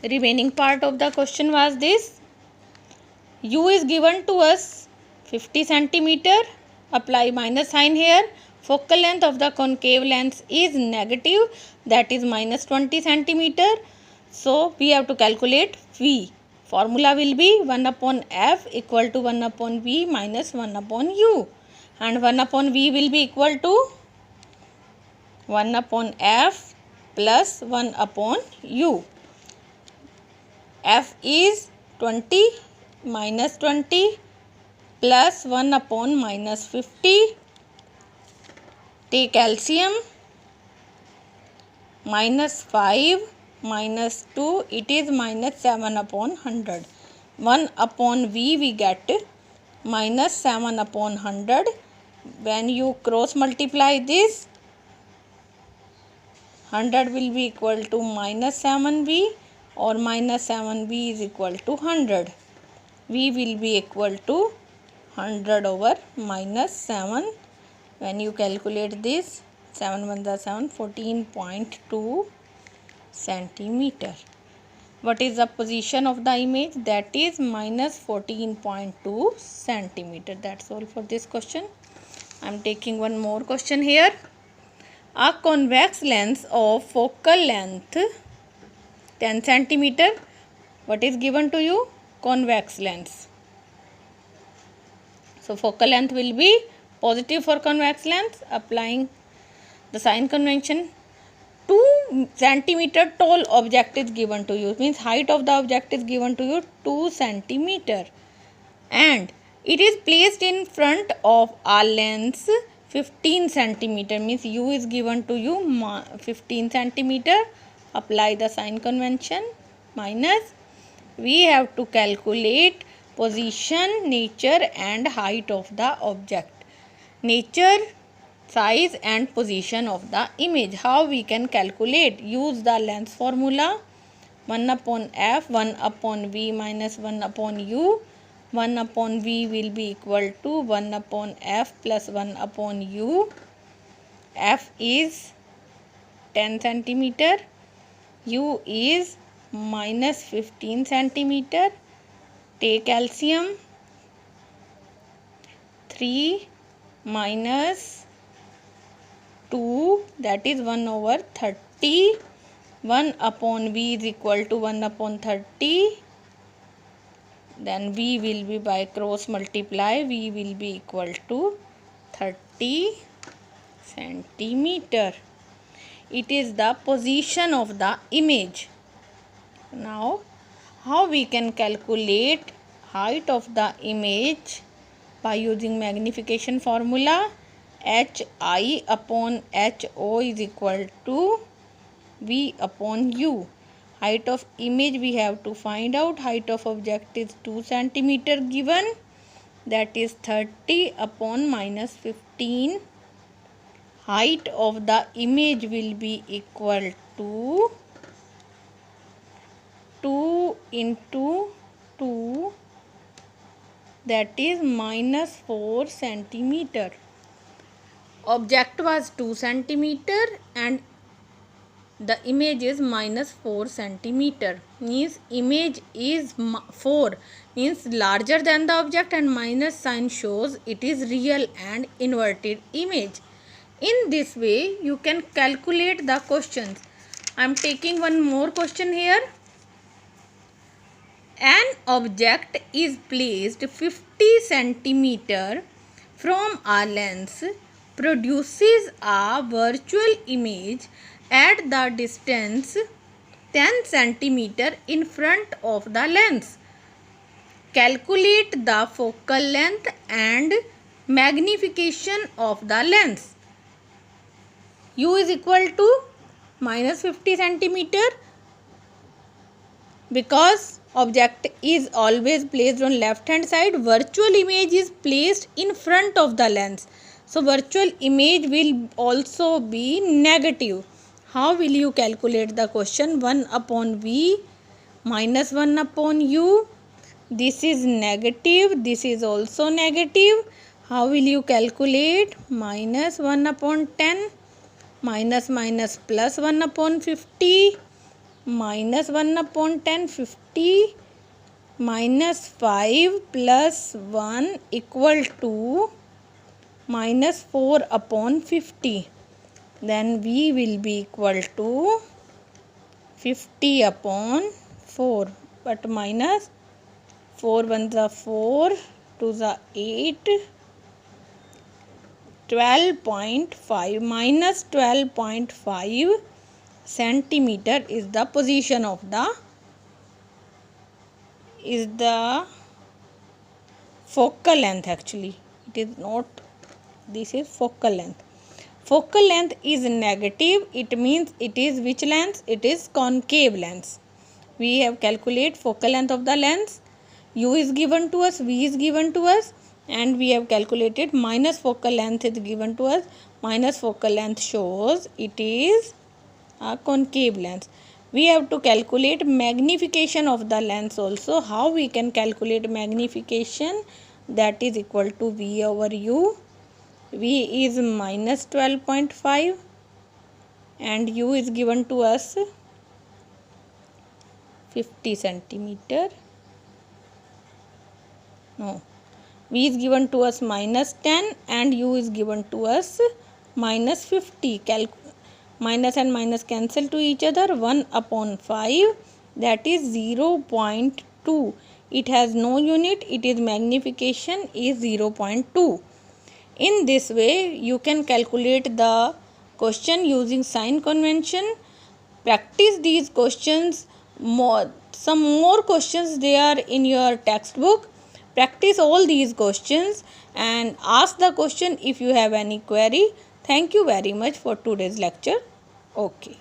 remaining part of the question was this. U is given to us 50 centimeter. Apply minus sign here. Focal length of the concave lens is negative, that is minus 20 centimeter. So we have to calculate V. Formula will be 1 upon F equal to 1 upon V minus 1 upon U. And 1 upon V will be equal to 1 upon F plus 1 upon U. F is 20 minus 20 plus 1 upon minus 50. Take LCM. Minus 5 minus 2, it is minus 7 upon 100. 1 upon V we get minus 7 upon 100. When you cross multiply this, 100 will be equal to minus 7V, or minus 7V is equal to 100. V will be equal to 100 over minus 7. When you calculate this, 7 1 the 7, 14.2 centimeter. What is the position of the image? That is minus 14.2 centimeter. That's all for this question. I am taking one more question here. A convex lens of focal length 10 centimeter. What is given to you? Convex lens. So focal length will be positive for convex lens. Applying the sign convention, 2 centimeter tall object is given to you. Means height of the object is given to you 2 centimeter. And it is placed in front of a lens 15 centimeter. Means U is given to you 15 centimeter. Apply the sign convention. Minus. We have to calculate position, nature and height of the object. Nature, size and position of the image. How we can calculate? Use the lens formula. 1 upon F, 1 upon V minus 1 upon U. 1 upon V will be equal to 1 upon F plus 1 upon U. F is 10 centimeter. U is minus 15 centimeter. Take LCM. 3 minus 2, that is 1 over 30. 1 upon V is equal to 1 upon 30. Then V will be by cross multiply. V will be equal to 30 centimeter. It is the position of the image. Now, how we can calculate height of the image? By using magnification formula. HI upon HO is equal to V upon U. Height of image we have to find out. Height of object is 2 centimeter given. That is 30 upon minus 15. Height of the image will be equal to 2 into 2. That is minus 4 centimeter. Object was 2 centimeter and the image is minus 4 centimeter. Means image is 4. Means larger than the object, and minus sign shows it is real and inverted image. In this way you can calculate the questions. I am taking one more question here. An object is placed 50 centimeter from a lens, produces a virtual image at the distance 10 centimeter in front of the lens. Calculate the focal length and magnification of the lens. U is equal to minus 50 centimeter. Because object is always placed on left hand side, virtual image is placed in front of the lens. So virtual image will also be negative. How will you calculate the question? 1 upon V minus 1 upon U. This is negative. This is also negative. How will you calculate? Minus 1 upon 10. Minus minus plus 1 upon 50. minus 1 upon 10, 50 minus 5 plus 1 equal to minus 4 upon 50. Then V will be equal to 50 upon 4. But minus 4 ones are 4, 2s are 8, 12.5 minus 12.5 centimeter is the position of the focal length. Actually it is not, this is focal length. Focal length is negative, it means it is which lens? It is concave lens. We have calculate focal length of the lens. U is given to us, V is given to us, and we have calculated minus focal length is given to us. Minus focal length shows it is a concave lens. We have to calculate magnification of the lens also. How we can calculate magnification? That is equal to V over U. V is minus 12.5 and U is given to us 50 centimeter. No, V is given to us minus 10 and U is given to us minus 50. Minus and minus cancel to each other. 1 upon 5, that is 0.2. It has no unit, it is magnification is 0.2. In this way you can calculate the question using sign convention. Practice these questions more. Some more questions they are in your textbook. Practice all these questions and ask the question if you have any query. Thank you very much for today's lecture. Okay.